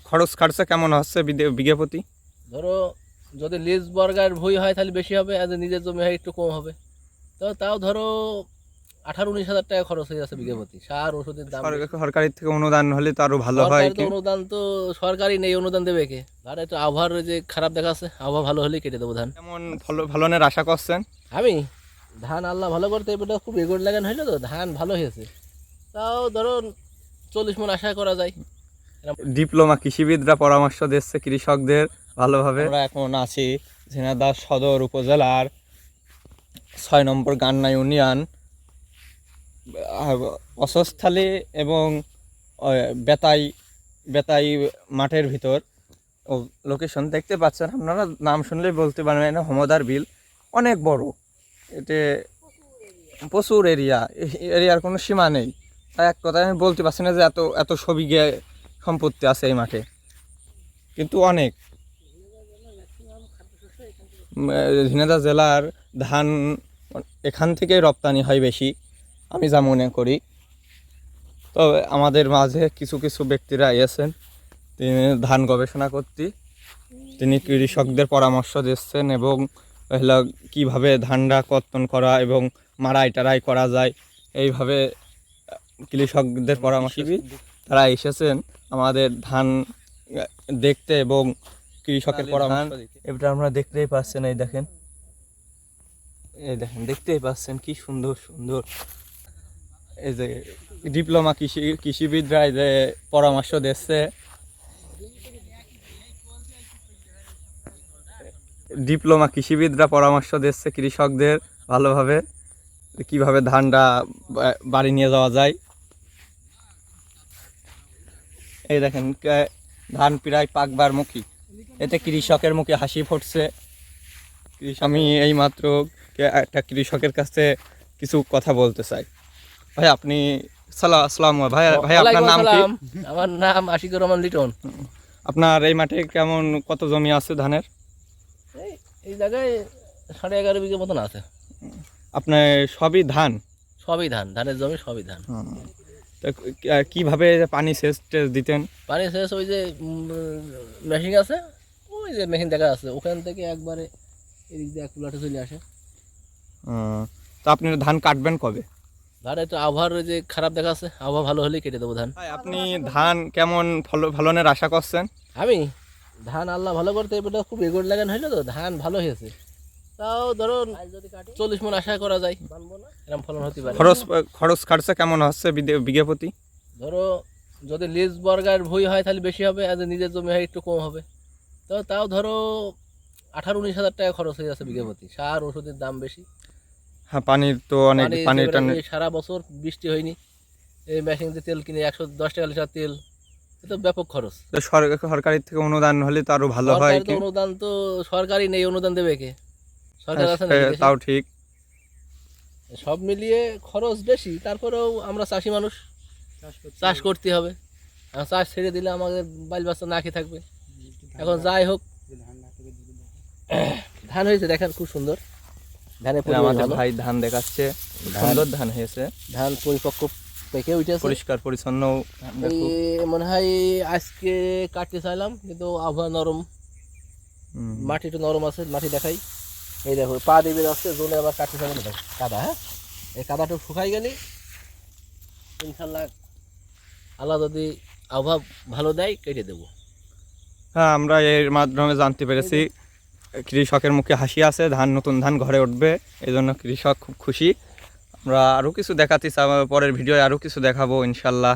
খরচ খরচা কেমন হচ্ছে বিঘে প্রতি? ধরো যদি লিজ বর্গার ভুঁই হয় তাহলে বেশি হবে, আর যদি নিজের জমি হয় একটু কম হবে। তো তাও ধরো 18-19 হাজার টাকা খরচ হয়ে যাচ্ছে বিঘে প্রতি। সার ওষুধের দাম বেশি। সরকারি থেকে অনুদান হলে তো আরো ভালো হয়। সরকারি তো অনুদান তো সরকারি নেই, অনুদান দেবে কে? আর একটু আবহাওয়ার যে খারাপ দেখাচ্ছে, আবহাওয়া ভালো হলেই কেটে দেবো ধান। কেমন ফলনের আশা করছেন? আমি ধান আল্লাহ ভালো করতে, এটা খুব এগোর লাগান হইলো তো, ধান ভালো হয়েছে। তাও ধরো 40 মণ আশা করা যায়। ডিপ্লোমা কৃষিবিদরা পরামর্শ দিচ্ছে কৃষকদের ভালোভাবে। আমরা এখন আছি ঝিনাইদহ সদর উপজেলার 6 নম্বর গান্না ইউনিয়ন অসস্থলী এবং বেতাই মাঠের ভিতর লোকেশন দেখতে পাচ্ছেন আপনারা। নাম শুনলেই বলতে পারবেন না, হমদার বিল অনেক বড়। এতে প্রচুর এরিয়ার কোনো সীমা নেই। তাই এক কথায় আমি বলতে পারছি না যে এত এত সবিঘে সম্পত্তি আছে এই মাঠে, কিন্তু অনেক। ঝিনাইদহ জেলার ধান এখান থেকে রপ্তানি হয় বেশি, আমি যা মনে করি। তবে আমাদের মাঝে কিছু কিছু ব্যক্তিরা এসেছেন, তিনি ধান গবেষণা করতে, তিনি কৃষকদের পরামর্শ দিচ্ছেন এবং কীভাবে ধানটা কর্তন করা এবং মাড়াই টাড়াই করা যায়, এইভাবে কৃষকদের পরামর্শ তারা এসেছেন আমাদের ধান দেখতে এবং কৃষকের পরামর্শ দিতে। এটা আমরা দেখতেই পাচ্ছেন, এই দেখেন দেখতেই পাচ্ছেন কি সুন্দর সুন্দর। এই যে ডিপ্লোমা কৃষিবিদরা এই যে পরামর্শ দিচ্ছে, কৃষকদের ভালোভাবে কিভাবে ধানটা বাড়ি নিয়ে যাওয়া যায়। এই দেখেন ধান প্রায় পাকবার মুখী, এতে কৃষকের মুখে হাসি ফুটছে। আমি এইমাত্র একটা কৃষকের কাছে কিছু কথা বলতে চাই। ভাই আপনি আসসালামু ভাই আপনার নাম কি? আমার নাম আশিকুর রহমান লিটন। আপনার এই মাঠে কেমন কত জমি আছে ধানের? এই জায়গায় 11.5 বিঘা মতন আছে। আপনার সবই ধান? সবই ধান, ধানের জমি সবই ধান। কিভাবে পানি সেচ দিতেন? পানি সেচ ওই যে মেশিন আছে, ওই যে মেশিন দেখা আছে, ওখান থেকে একবারে এদিক দিয়ে এক প্লাটে চলে আসে। তো আপনি ধান কাটবেন কবে? ধান একটু আবহাওয়ার যে খারাপ দেখাচ্ছে, আবহাওয়া ভালো হলেই কেটে দেবো ধান। আপনি ধান কেমন ফলনের আশা করছেন? আমি ধান আল্লাহ ভালো করতে, এটা খুব এগোর লাগান হইলো তো, ধান ভালো হয়েছে। তাও ধরো 40 মণ আশা করা যায়, এরকম ফলন হতে পারে। খরচ খরচা কেমন হচ্ছে বিঘে প্রতি? ধরো যদি লিজ বর্গার ভুঁই হয় তাহলে বেশি হবে, আর যদি নিজের জমি হয় একটু কম হবে। তো তাও ধরো 18-19 হাজার টাকা খরচ হয়ে যাচ্ছে বিঘে প্রতি। সার ওষুধের দাম বেশি। হ্যাঁ, পানির তো অনেক সারা বছর বৃষ্টি হয়নি, এই মেশিন দিয়ে তেল কিনে 110 টাকা লিটার তেল, তো ব্যাপক খরচ। সরকারি থেকে অনুদান হলে তো আরো ভালো হয়। অনুদান তো সরকারি নেই, অনুদান দেবে কে? সরকার আছে না? তাও ঠিক। সব মিলিয়ে খরচ বেশি, তারপরেও আমরা চাষি মানুষ, চাষ করতে হবে। চাষ ছেড়ে দিলে আমাদের বাল বাচ্চা না খেয়ে থাকবে। এখন যাই হোক, ধান হয়েছে দেখেন খুব সুন্দর। আমাদের ভাই ধান দেখাচ্ছে, সুন্দর ধান হয়েছে। ধান পরিপক্ক পেকে উঠেছে, পরিষ্কার পরিচ্ছন্ন। মনে হয় আজকে কাটতে চাইলাম, কিন্তু আবহাওয়া নরম, মাটি একটু নরম আছে। মাটি দেখাই, এই দেখো পা দিবে আসছে জোনে, আবার কাটতে চাইলাম কাদা। হ্যাঁ, এই কাদাটা শুকাই গেলে ইনশাল্লাহ আল্লাহ যদি আবহাওয়া ভালো দেয় কেটে দেবো। হ্যাঁ, আমরা এর মাধ্যমে জানতে পেরেছি কৃষকের মুখে হাসি আছে, নতুন ধান ঘরে উঠবে, এই জন্য কৃষক খুব খুশি। আমরা আরও কিছু দেখাতে চাই, পরের ভিডিওয়ে আরও কিছু দেখাবো ইনশাল্লাহ।